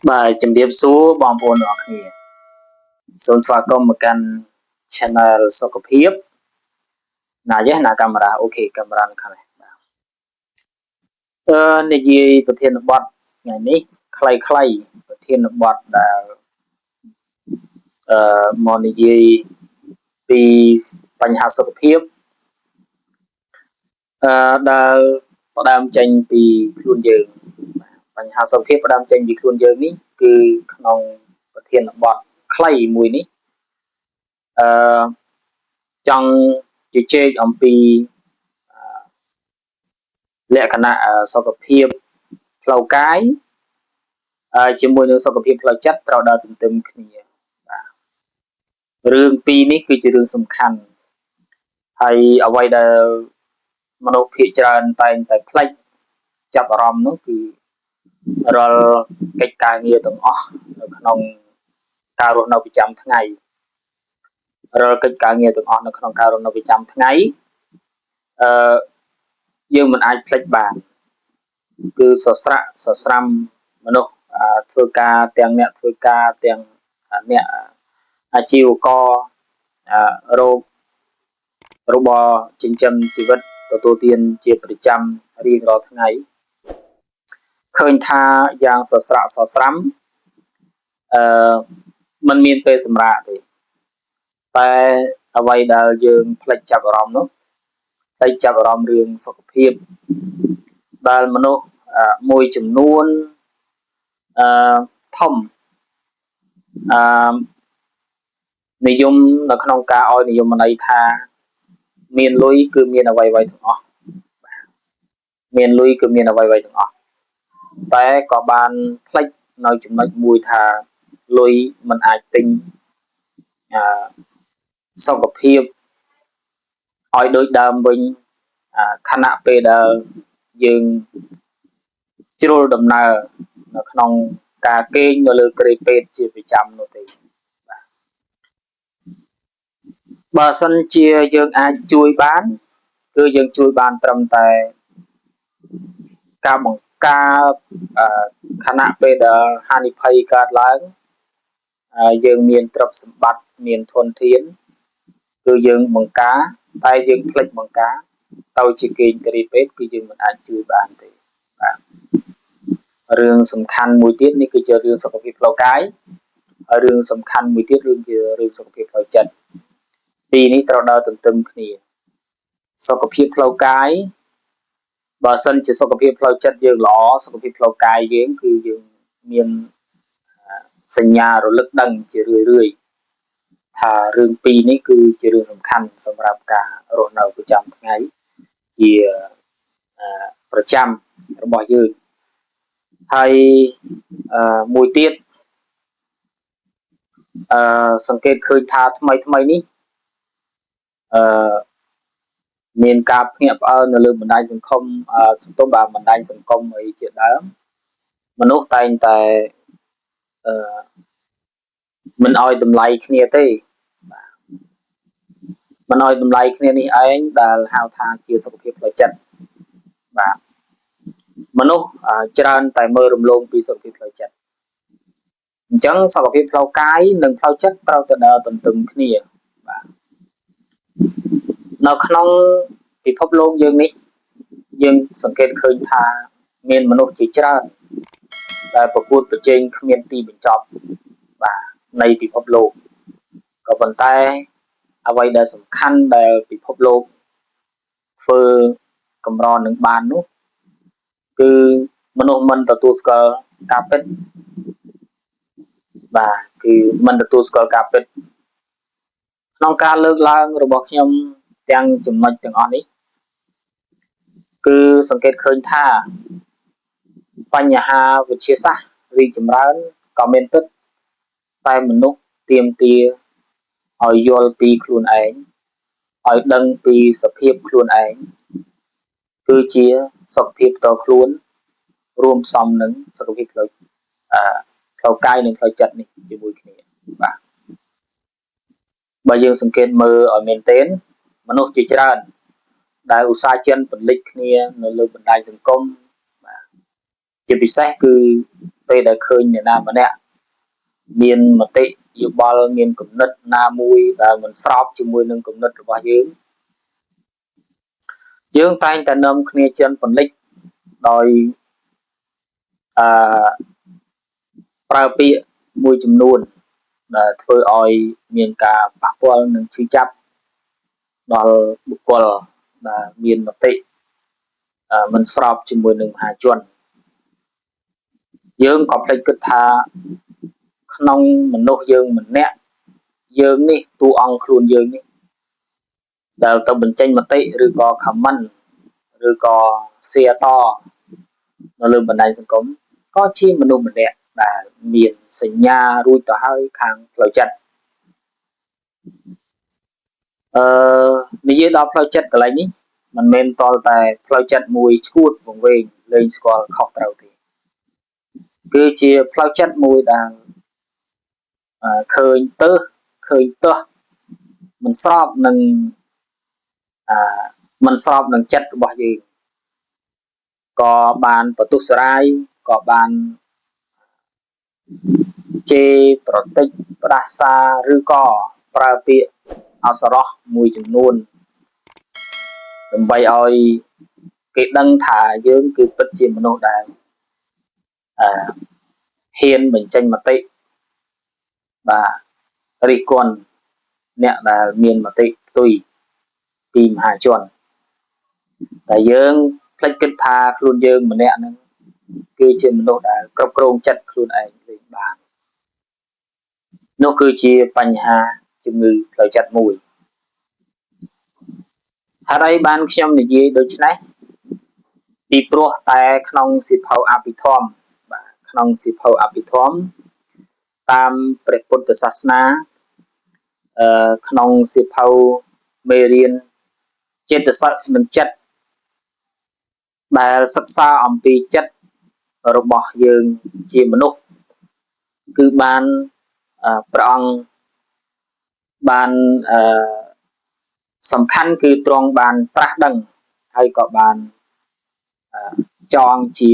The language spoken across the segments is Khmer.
Bài chấm điểm số bom bồn ở kia. Sơn xóa công một căn channel sọc hiếp. Nà nhé, nà camera. Ok, camera nè khá này. Này gì bật thiên bọt ngày ní. Clay. Bật thiên bọt là mòn này gì vì bánh hạ sọc hiếp. Đã có đam tranh vì khuôn dường. Bánh hạ sọc hiếp có đam tranh vì khuôn dường ní. Cứ nông bật thiên bọt clay mùi ní. Trong chữ chê ông pi lệ khả nạ soกับ ភាព ផ្លូវកាយ ជាមួយនឹងសុខភាពផ្លូវចិត្តត្រូវដើរទន្ទឹមគ្នារឿងពីរនេះគឺជារឿងសំខាន់ហើយអ្វីដែលមនុស្សភាគច្រើនតែងតែផ្លេចចាប់អារម្មណ៍នោះគឺរាល់កិច្ចការងារទាំងអស់នៅក្នុងការរស់នៅប្រចាំថ្ងៃរាល់កិច្ចការងារទាំងអស់នៅក្នុងការរស់នៅប្រចាំថ្ងៃយើងមិនអាចផ្លេចបានគឺសស្រាំមនុស្សធ្វើការទាំងអ្នកធ្វើការទាំងអ្នកអាជីវកររោគរបរចិញ្ចឹមជីវិតទទួលទានជាប្រចាំរៀងរាល់ថ្ងៃឃើញថាយ៉ាងសស្រាំมันមានពេលសម្រាកទេតែអ្វីដែលយើងផ្លេចចាប់អារម្មណ៍នោះផ្លេចចាប់អារម្មណ៍រឿងសុខភាពដែលមនុស្សមួយចំនួនធំនិយមនៅក្នុងការឲ្យនិយមន័យថាមានលុយគឺមានអ្វីៗទាំងអស់មានលុយគឺមានអ្វីៗទាំងអស់តែក៏បានផ្លេចនៅចំណុចមួយថាលុយមិនអាចទិញសុខភាពឲ្យដូចដើមវិញខណៈពេលដែលយើងជ្រុលដំណើរនៅក្នុងការគេងនៅលើគ្រែពេទ្យជាប្រចាំនោះទេបើសិនជាយើងអាចជួយបានគឺយើងជួយបានត្រឹមតែការបង្កើតខណៈពេលដែលហានិភ័យកើតឡើងយើងមានទ្រព្យសម្បត្តិមានធនធានគឺយើងបង្ការតែយើងផ្លេចបង្ការទៅជាគេងគ្រែពេទ្យគឺយើងមិនអាចជួយបានទេបាទរឿងសំខាន់មួយទៀតនេះគឺជារឿងសុខភាពផ្លូវកាយហើយរឿងសំខាន់មួយទៀតគឺជារឿងសុខភាពផ្លូវចិត្តពីរនេះត្រូវដើរទន្ទឹមគ្នាសុខភាពផ្លូវកាយបើសិនជាសុខភាពផ្លូវចិត្តយើងល្អសុខភាពផ្លូវកាយយើងគឺយើងមានសញ្ញារលឹកដឹងជារឿយថារឿងពីរនេះគឺជារឿងសំខាន់សម្រាប់ការរស់នៅប្រចាំថ្ងៃជាប្រចាំរបស់យើងហើយមួយទៀតសង្កេតឃើញថាថ្មីនេះមានការភ្ញាក់ផ្អើលនៅលើបណ្ដាញសង្គមបណ្ដាញសង្គមអីជាដើមមនុស្សតែងតែមិនឲ្យតម្លៃគ្នាទេមិនឲ្យតម្លៃគ្នានេះឯងដែលហៅថាជាសុខភាពផ្លូវចិត្តបាទមនុស្សច្រើនតែមើលរំលងពីសុខភាពផ្លូវចិត្តអញ្ចឹងសុខភាពផ្លូវកាយនិងផ្លូវចិត្តត្រូវទៅដើរទន្ទឹមគ្នាបាទនៅក្នុងពិភពលោកយើងនេះយើងសង្កេតឃើញថាមានមនុស្សជាច្រើនដែលប្រកួតប្រជែងគ្មានទីបញ្ចប់បាទនៃពិភពលោកក៏ប៉ុន្តែអ្វីដែលសំខាន់ដែលពិភពលោកធ្វើកម្រនឹងបាននោះគឺមនុស្សមិនទទួលស្គាល់ការពិតបាទគឺមិនទទួលស្គាល់ការពិតក្នុងការលើកឡើងរបស់ខ្ញុំទាំងចំណុចទាំងអស់នេះគឺសង្កេតឃើញថាបញ្ហាវិទ្យាសាស្ត្ររីកចម្រើនក៏មានពិតតែមនុស្សទាមទារឲ្យយល់ពីខ្លួនឯងឲ្យដឹងពីសភាពខ្លួនឯងគឺជាសុខភាពផ្ទាល់ខ្លួនរួមផ្សំនឹងសុខភាពផ្លូវកាយនិងផ្លូវចិត្តនេះជាមួយគ្នាបាទបើយើងសង្កេតមើលឲ្យមែនទែនមនុស្សជាច្រើនដែលឧស្សាហ៍ចិនពន្លិចគ្នានៅលើបណ្ដាញសង្គមបាទជាពិសេសគឺ ពេលដែលឃើញអ្នកណាម្នាក់មានមតិយោបល់មានគំនិតណាមួយដែលមិនស្របជាមួយនឹងគំនិតរបស់យើងតែងតែនាំគ្នាជន់បន្លិចដោយអឺប្រើពាក្យមួយចំនួនដែលធ្វើឲ្យមានការប៉ះពាល់និងឈឺចាប់ដល់បុគ្គលដែលមានមតិមិនស្របជាមួយនឹងមហាជនយើងក៏ភ្លេចគិតថាក្នុងមនុស្សយើងម្នាក់យើងនេះតួអង្គខ្លួនយើងនេះដែលទៅបញ្ចេញមតិឬក៏ comment ឬក៏ share តនៅលើបណ្ដាញសង្គមក៏ជាមនុស្សម្នាក់ដែលមានសញ្ញារួចទៅហើយខាងផ្លូវចិត្តនិយាយដល់ផ្លូវចិត្តកន្លែងនេះមិនមែនតលតែផ្លូវចិត្តមួយឈួតវង្វេងលែងស្គាល់ខុសត្រូវទេគឺជាផ្លូវចិត្តមួយដែលឃើញទោះមិនស្របនឹងចិត្តរបស់យើងក៏បានបន្ទុះសារាយក៏បានជេរប្រតិចផ្ដាសាឬក៏ប្រើពាក្យអសរោះមួយចំនួនដើម្បីឲ្យគេដឹងថាយើងគឺពិតជាមនុស្សដែលហ៊ានបញ្ចេញមតិបាទរិះគន់អ្នកដែលមានមតិផ្ទុយពីមហាជនតែយើងភ្លេចគិតថាខ្លួនយើងម្នាក់ហ្នឹងគឺជាមនុស្សដែលគ្រប់គ្រងចិត្តខ្លួនឯងលេងបាននោះគឺជាបញ្ហាជំងឺផ្លូវចិត្តមួយហេតុអីបានខ្ញុំនិយាយដូចនេះពីព្រោះតែក្នុងសៀវភៅអភិធម្មបាទក្នុងសៀវភៅអភិធម្មតាមព្រះពុទ្ធសាសនាក្នុងសៀវភៅមេរៀនចិត្តសឹកនិងចិត្តដែលសិក្សាអំពីចិត្តរបស់យើងជាមនុស្សគឺបានព្រះអង្គបានសំខាន់គឺទ្រង់បានត្រាស់ដឹងហើយក៏បានចងជា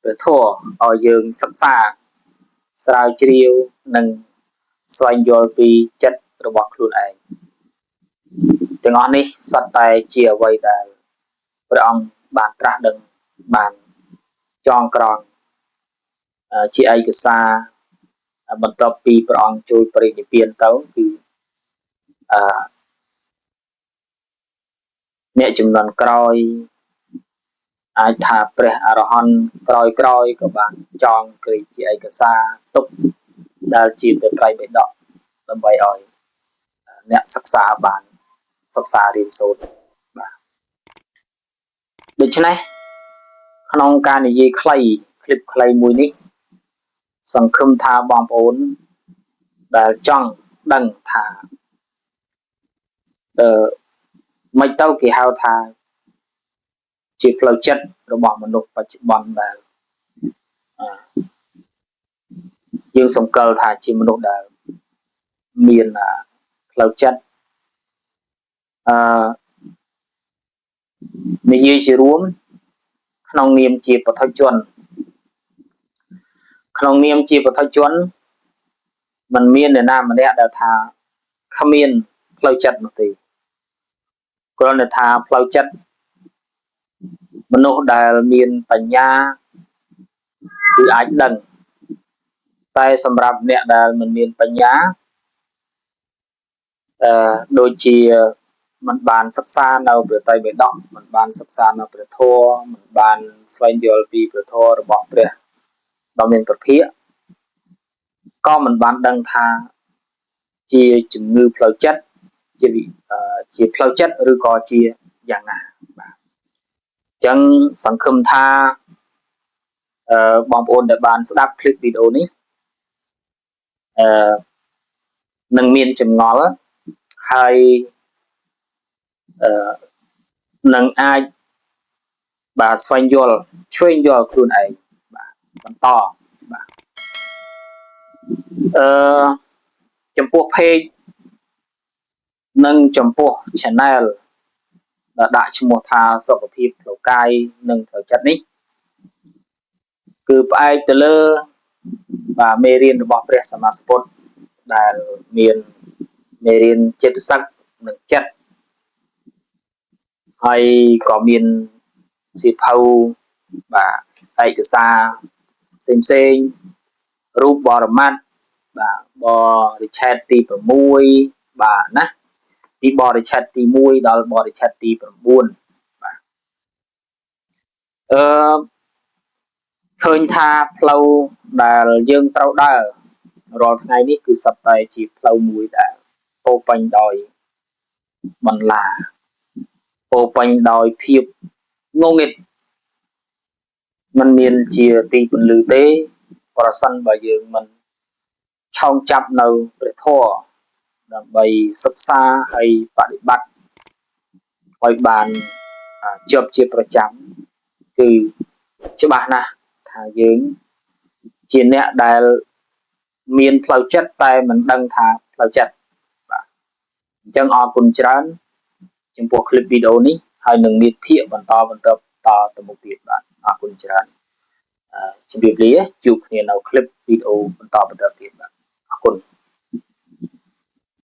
ព្រះធម៌ឲ្យយើងសិក្សាស្រាវជ្រាវនិងស្វែងយល់ពីចិត្តរបស់ខ្លួនឯងទាំងអស់នេះសុទ្ធតែជាអ្វីដែលព្រះអង្គបានត្រាស់ដឹងបានចងក្រងជាឯកសារបន្ទាប់ពីព្រះអង្គជួយបរិនិព្វានទៅគឺអ្នកចំនួនក្រោយអាចថាព្រះអរហន្តក្រោយក៏បានចងក្រងជាឯកសារទុកដែលជាព្រះត្រៃបិដកដើម្បីឲ្យអ្នកសិក្សាបានសិក្សារៀនសូត្របាទដូច្នេះក្នុងការនិយាយខ្លីคลิปខ្លីមួយនេះសង្ឃឹមថាបងប្អូនដែលចង់ដឹងថាមិនទៅគេហៅថាជាផ្លូវចិត្តរបស់មនុស្សបច្ចុប្បន្នដែលយើងសង្កល់ថាជាមនុស្សដែលមានផ្លូវចិត្តនិយាយជារួមក្នុងនាមជាពុទ្ធជនมันមាននរណាម្នាក់ដែលថាគ្មានផ្លូវចិត្តនោះទេគ្រាន់តែថាផ្លូវចិត្តមនុស្សដែលមានបញ្ញាគឺអាចដឹងតែសម្រាប់អ្នកដែលមិនមានបញ្ញាដូចជាមិនបានសិក្សានៅព្រះត្រៃបិដកមិនបានសិក្សានៅព្រះធម៌មិនបានស្វែងយល់ពីព្រះធម៌របស់ព្រះដ៏មានពភាកក៏មិនបានដឹងថាជាជំងឺផ្លូវចិត្តជាផ្លូវចិត្តឬក៏ជាយ៉ាងណាបាទអញ្ចឹងសង្ឃឹមថាបងប្អូនដែលបានស្ដាប់คลิปវីដេអូនេះនឹងមានចម្ងល់ហើយនឹងអាចបាទស្វែងយល់ខ្លួនឯងបាទបន្តបាទចំពោះ page និងចំពោះ channel ដែលដាក់ឈ្មោះថាសុខភាពផ្លូវកាយនិងផ្លូវចិត្តនេះ គឺផ្អែកទៅលើបាទមេរៀនរបស់ព្រះសម្មាសម្ពុទ្ធដែលមានមេរៀនចិត្តសឹកនិងចិត្តហើយក៏មានសៀវភៅបាទឯកសារផ្សេងរូបបរមត្ថបាទបរិច្ឆេទទី6បាទណាពីបរិច្ឆេទទី1ដល់បរិច្ឆេទទី9បាទអឺឃើញថាផ្លូវដែលយើងត្រូវដើររាល់ថ្ងៃនេះគឺសត្វតែជាផ្លូវមួយដែលពោពេញដោយបន្លាពោពេញដោយភាពងងឹតมันមានជាទីពន្លឺទេប្រសិនបើយើងមិនឆោងចាប់នៅព្រះធម៌ដើម្បីសិក្សាហើយបដិបត្តិឲ្យបានជាប់ជាប្រចាំគឺច្បាស់ណាស់ថាយើងជាអ្នកដែលមានផ្លូវចិត្តតែមិនដឹងថាផ្លូវចិត្តបាទអញ្ចឹងអរគុណច្រើនចំពោះคลิปវីដេអូនេះហើយនឹងមានភាគបន្តទៅមុខទៀតបាទអរគុណច្រើនជម្រាបលាជួបគ្នានៅคลิปវីដេអូបន្តទៀតបាទអរគុណ